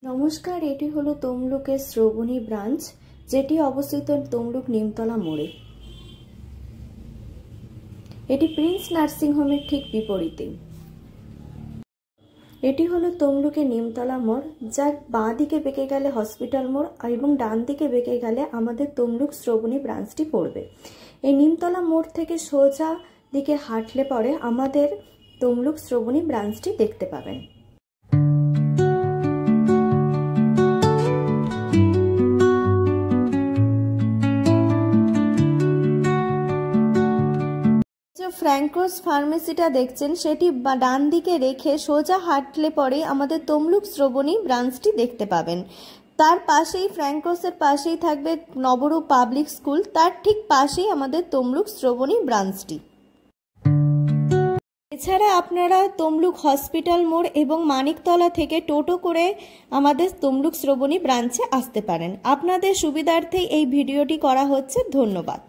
নমস্কার, এটি হলো তমলুকের শ্রবণী ব্রাঞ্চ, যেটি অবস্থিত তমলুক নিমতলা মোড়ে। এটি প্রিন্স নার্সিং হোমের ঠিক বিপরীতে। এটি হলো তমলুকের নিমতলা মোড়, যার বাঁ দিকে বেঁকে গেলে হসপিটাল মোড় এবং ডান দিকে বেঁকে গেলে আমাদের তমলুক শ্রবণী ব্রাঞ্চটি পড়বে। এই নিমতলা মোড় থেকে সোজা দিকে হাঁটলে পরে আমাদের তমলুক শ্রবণী ব্রাঞ্চটি দেখতে পাবেন। ফ্র্যাঙ্কোস ফার্মেসিটা দেখছেন, সেটি ডান দিকে রেখে সোজা হাঁটলে পরে আমাদের তমলুক শ্রবণী ব্রাঞ্চটি দেখতে পাবেন। তার পাশেই ফ্র্যাঙ্কোসের পাশেই থাকবে নবরূপ পাবলিক স্কুল, তার ঠিক পাশেই আমাদের তমলুক শ্রবণী ব্রাঞ্চটি। এছাড়া আপনারা তমলুক হসপিটাল মোড় এবং মানিকতলা থেকে টোটো করে আমাদের তমলুক শ্রবণী ব্রাঞ্চে আসতে পারেন। আপনাদের সুবিধার্থে এই ভিডিওটি করা হচ্ছে। ধন্যবাদ।